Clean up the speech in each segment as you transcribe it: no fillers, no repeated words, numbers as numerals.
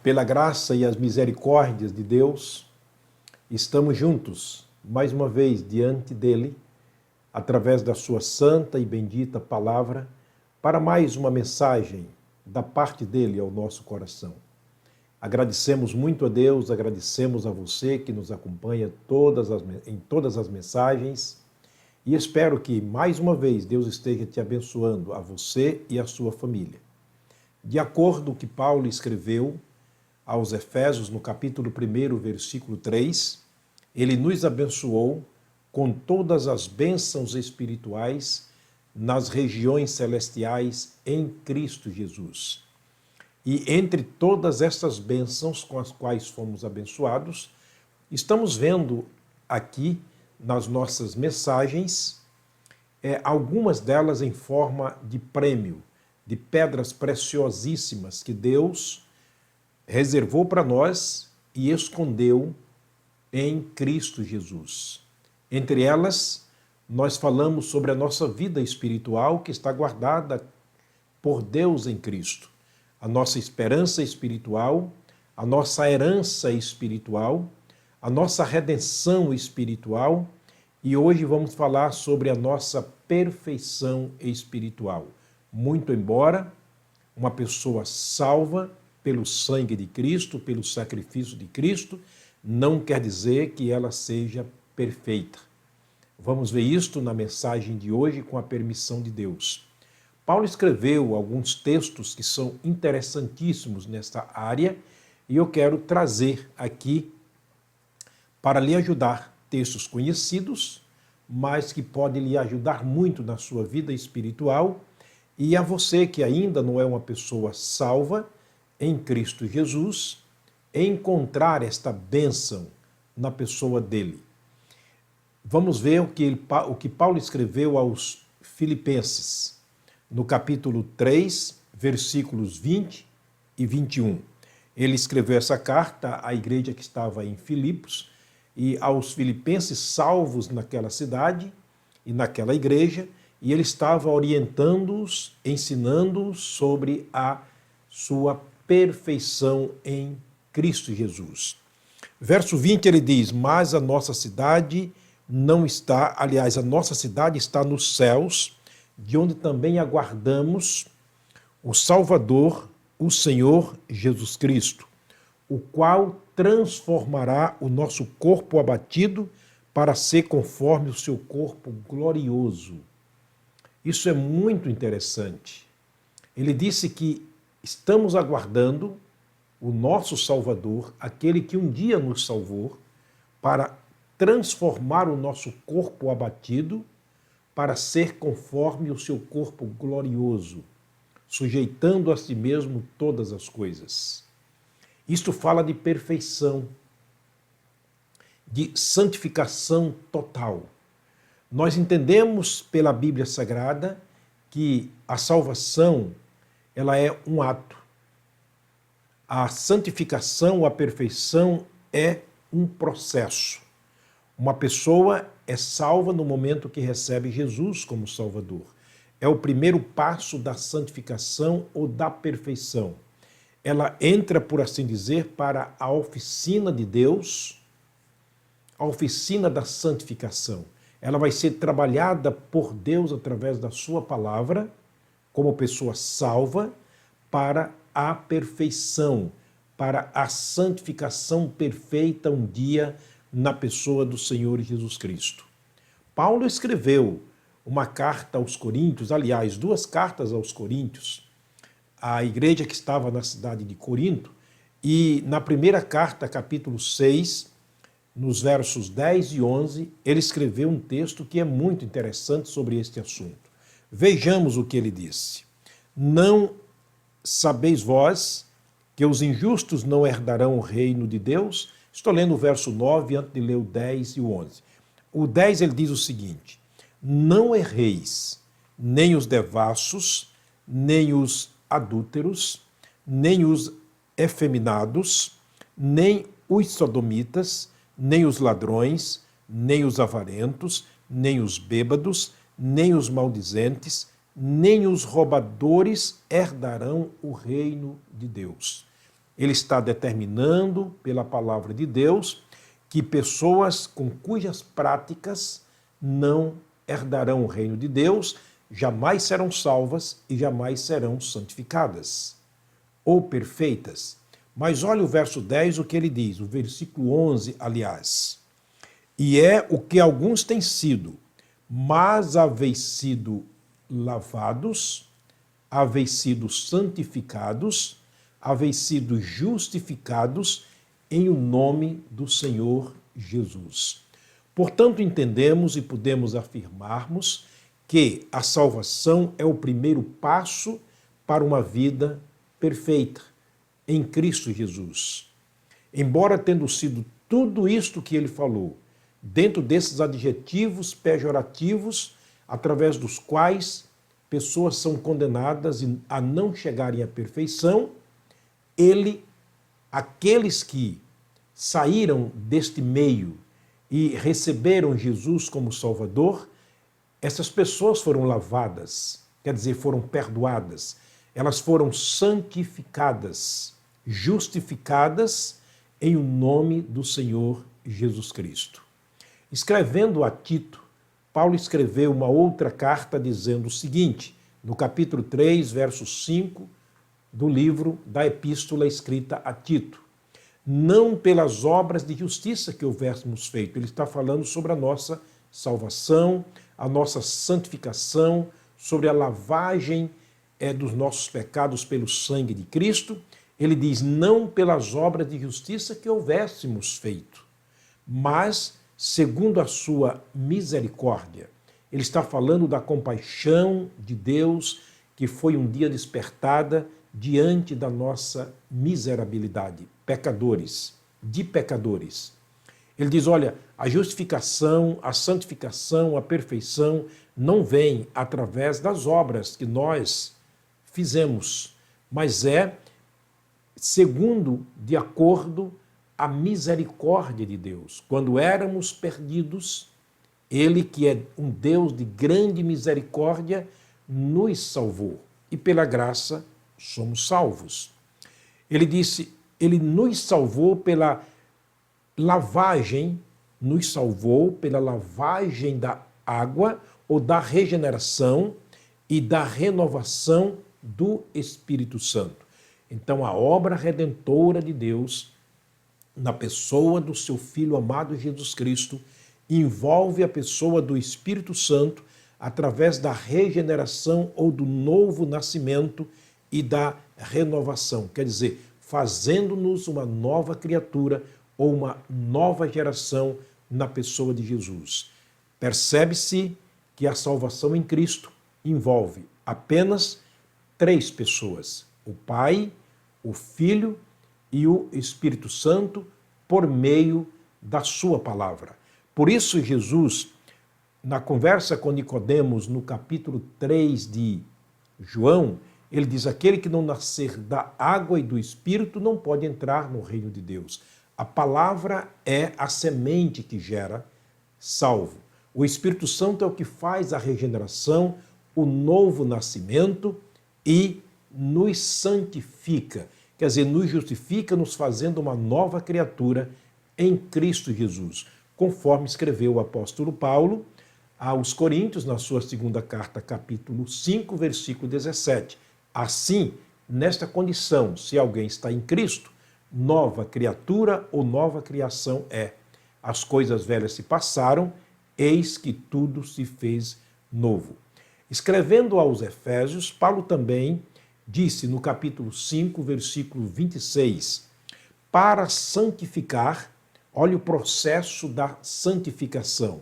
Pela graça e as misericórdias de Deus, estamos juntos, mais uma vez, diante dele, através da sua santa e bendita palavra, para mais uma mensagem da parte dele ao nosso coração. Agradecemos muito a Deus, agradecemos a você que nos acompanha em todas as mensagens e espero que, mais uma vez, Deus esteja te abençoando, a você e a sua família. De acordo com o que Paulo escreveu aos Efésios, no capítulo 1, versículo 3, ele nos abençoou com todas as bênçãos espirituais nas regiões celestiais em Cristo Jesus. E entre todas essas bênçãos com as quais fomos abençoados, estamos vendo aqui nas nossas mensagens, algumas delas em forma de prêmio, de pedras preciosíssimas que Deus reservou para nós e escondeu em Cristo Jesus. Entre elas, nós falamos sobre a nossa vida espiritual que está guardada por Deus em Cristo, a nossa esperança espiritual, a nossa herança espiritual, a nossa redenção espiritual e hoje vamos falar sobre a nossa perfeição espiritual. Muito embora uma pessoa salva pelo sangue de Cristo, pelo sacrifício de Cristo, não quer dizer que ela seja perfeita. Vamos ver isto na mensagem de hoje com a permissão de Deus. Paulo escreveu alguns textos que são interessantíssimos nesta área e eu quero trazer aqui para lhe ajudar textos conhecidos, mas que podem lhe ajudar muito na sua vida espiritual e a você que ainda não é uma pessoa salva em Cristo Jesus, encontrar esta bênção na pessoa dele. Vamos ver o que Paulo escreveu aos Filipenses, no capítulo 3, versículos 20 e 21. Ele escreveu essa carta à igreja que estava em Filipos e aos filipenses salvos naquela cidade e naquela igreja, e ele estava orientando-os, ensinando-os sobre a sua perfeição em Cristo Jesus. Verso 20 ele diz, mas a nossa cidade não está, aliás, a nossa cidade está nos céus, de onde também aguardamos o Salvador, o Senhor Jesus Cristo, o qual transformará o nosso corpo abatido para ser conforme o seu corpo glorioso. Isso é muito interessante. Ele disse que estamos aguardando o nosso Salvador, aquele que um dia nos salvou, para transformar o nosso corpo abatido para ser conforme o seu corpo glorioso, sujeitando a si mesmo todas as coisas. Isto fala de perfeição, de santificação total. Nós entendemos pela Bíblia Sagrada que a salvação ela é um ato. A santificação, a perfeição é um processo. Uma pessoa é salva no momento que recebe Jesus como Salvador. É o primeiro passo da santificação ou da perfeição. Ela entra, por assim dizer, para a oficina de Deus, a oficina da santificação. Ela vai ser trabalhada por Deus através da sua palavra, como pessoa salva, para a perfeição, para a santificação perfeita um dia na pessoa do Senhor Jesus Cristo. Paulo escreveu uma carta aos Coríntios, aliás, duas cartas aos Coríntios, à igreja que estava na cidade de Corinto, e na primeira carta, capítulo 6, nos versos 10 e 11, ele escreveu um texto que é muito interessante sobre este assunto. Vejamos o que ele disse. Não sabeis vós que os injustos não herdarão o reino de Deus? Estou lendo o verso 9 antes de ler o 10 e o 11. O 10 ele diz o seguinte, não erreis nem os devassos, nem os adúlteros, nem os efeminados, nem os sodomitas, nem os ladrões, nem os avarentos, nem os bêbados, nem os maldizentes, nem os roubadores herdarão o reino de Deus. Ele está determinando, pela palavra de Deus, que pessoas com cujas práticas não herdarão o reino de Deus, jamais serão salvas e jamais serão santificadas ou perfeitas. Mas olha o verso 10, o que ele diz, o versículo 11, aliás. E é o que alguns têm sido, mas haveis sido lavados, haveis sido santificados, haveis sido justificados em o nome do Senhor Jesus. Portanto, entendemos e podemos afirmarmos que a salvação é o primeiro passo para uma vida perfeita em Cristo Jesus. Embora tendo sido tudo isto que ele falou, dentro desses adjetivos pejorativos, através dos quais pessoas são condenadas a não chegarem à perfeição, aqueles que saíram deste meio e receberam Jesus como Salvador, essas pessoas foram lavadas, quer dizer, foram perdoadas, elas foram santificadas, justificadas em o nome do Senhor Jesus Cristo. Escrevendo a Tito, Paulo escreveu uma outra carta dizendo o seguinte, no capítulo 3, verso 5 do livro da epístola escrita a Tito. Não pelas obras de justiça que houvéssemos feito. Ele está falando sobre a nossa salvação, a nossa santificação, sobre a lavagem dos nossos pecados pelo sangue de Cristo. Ele diz, não pelas obras de justiça que houvéssemos feito, mas segundo a sua misericórdia. Ele está falando da compaixão de Deus que foi um dia despertada diante da nossa miserabilidade, pecadores, de pecadores. Ele diz, olha, a justificação, a santificação, a perfeição não vem através das obras que nós fizemos, mas é segundo, de acordo, a misericórdia de Deus. Quando éramos perdidos, Ele, que é um Deus de grande misericórdia, nos salvou. E pela graça somos salvos. Ele disse, Ele nos salvou pela lavagem, nos salvou pela lavagem da água ou da regeneração e da renovação do Espírito Santo. Então, a obra redentora de Deus, na pessoa do seu Filho amado Jesus Cristo, envolve a pessoa do Espírito Santo através da regeneração ou do novo nascimento e da renovação. Quer dizer, fazendo-nos uma nova criatura ou uma nova geração na pessoa de Jesus. Percebe-se que a salvação em Cristo envolve apenas 3 pessoas: o Pai, o Filho e o Espírito Santo, por meio da sua palavra. Por isso, Jesus, na conversa com Nicodemos, no capítulo 3 de João, ele diz, aquele que não nascer da água e do Espírito não pode entrar no reino de Deus. A palavra é a semente que gera salvo. O Espírito Santo é o que faz a regeneração, o novo nascimento e nos santifica. Quer dizer, nos justifica, nos fazendo uma nova criatura em Cristo Jesus, conforme escreveu o apóstolo Paulo aos Coríntios, na sua segunda carta, capítulo 5, versículo 17. Assim, nesta condição, se alguém está em Cristo, nova criatura ou nova criação é. As coisas velhas se passaram, eis que tudo se fez novo. Escrevendo aos Efésios, Paulo também disse no capítulo 5, versículo 26, para santificar, olha o processo da santificação,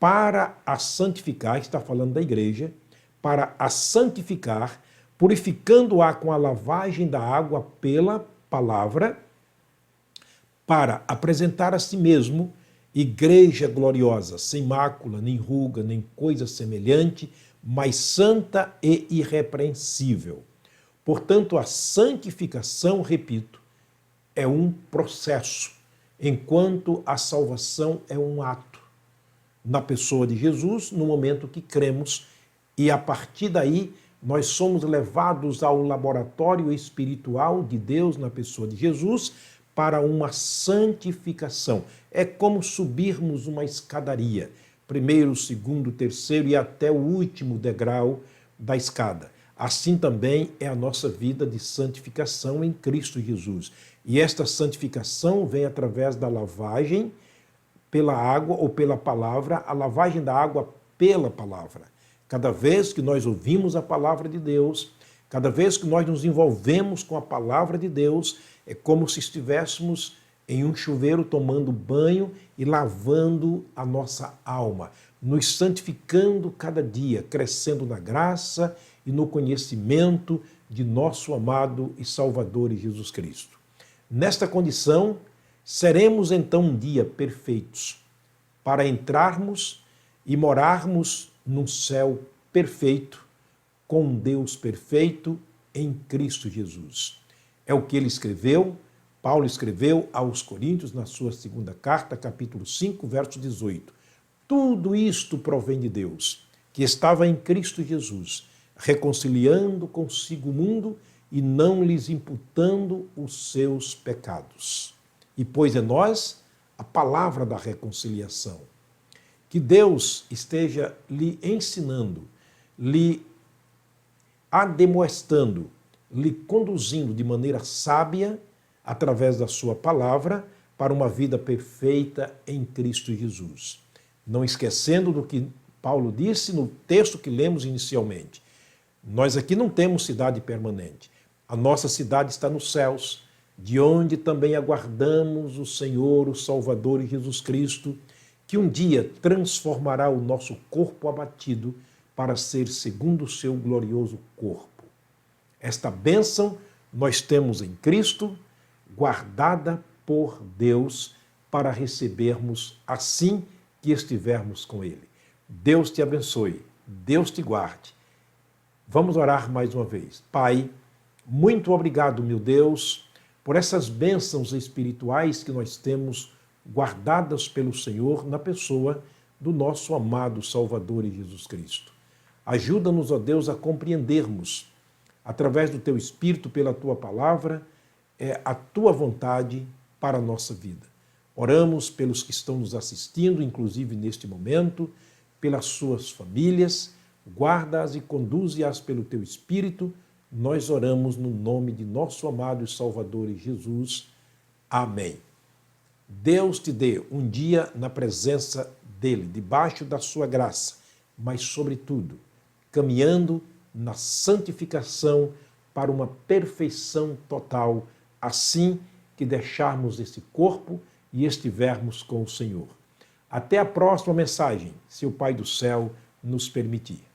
para a santificar, está falando da igreja, para a santificar, purificando-a com a lavagem da água pela palavra, para apresentar a si mesmo igreja gloriosa, sem mácula, nem ruga, nem coisa semelhante, mas santa e irrepreensível. Portanto, a santificação, repito, é um processo, enquanto a salvação é um ato na pessoa de Jesus, no momento que cremos, e a partir daí nós somos levados ao laboratório espiritual de Deus na pessoa de Jesus para uma santificação. É como subirmos uma escadaria, primeiro, segundo, terceiro e até o último degrau da escada. Assim também é a nossa vida de santificação em Cristo Jesus. E esta santificação vem através da lavagem pela água ou pela palavra, a lavagem da água pela palavra. Cada vez que nós ouvimos a palavra de Deus, cada vez que nós nos envolvemos com a palavra de Deus, é como se estivéssemos em um chuveiro tomando banho e lavando a nossa alma, nos santificando cada dia, crescendo na graça e no conhecimento de nosso amado e Salvador Jesus Cristo. Nesta condição, seremos então um dia perfeitos para entrarmos e morarmos num céu perfeito, com um Deus perfeito em Cristo Jesus. É o que ele escreveu, Paulo escreveu aos Coríntios na sua segunda carta, capítulo 5, verso 18. Tudo isto provém de Deus, que estava em Cristo Jesus, reconciliando consigo o mundo e não lhes imputando os seus pecados. E pôs em nós a palavra da reconciliação. Que Deus esteja lhe ensinando, lhe ademoestando, lhe conduzindo de maneira sábia, através da sua palavra, para uma vida perfeita em Cristo Jesus. Não esquecendo do que Paulo disse no texto que lemos inicialmente. Nós aqui não temos cidade permanente. A nossa cidade está nos céus, de onde também aguardamos o Senhor, o Salvador Jesus Cristo, que um dia transformará o nosso corpo abatido para ser segundo o seu glorioso corpo. Esta bênção nós temos em Cristo, guardada por Deus para recebermos assim que estivermos com Ele. Deus te abençoe, Deus te guarde. Vamos orar mais uma vez. Pai, muito obrigado, meu Deus, por essas bênçãos espirituais que nós temos guardadas pelo Senhor na pessoa do nosso amado Salvador Jesus Cristo. Ajuda-nos, ó Deus, a compreendermos, através do Teu Espírito, pela Tua palavra, a Tua vontade para a nossa vida. Oramos pelos que estão nos assistindo, inclusive neste momento, pelas suas famílias, guarda-as e conduze-as pelo Teu Espírito. Nós oramos no nome de nosso amado e Salvador Jesus. Amém. Deus te dê um dia na presença dEle, debaixo da sua graça, mas, sobretudo, caminhando na santificação para uma perfeição total, assim que deixarmos esse corpo e estivermos com o Senhor. Até a próxima mensagem, se o Pai do céu nos permitir.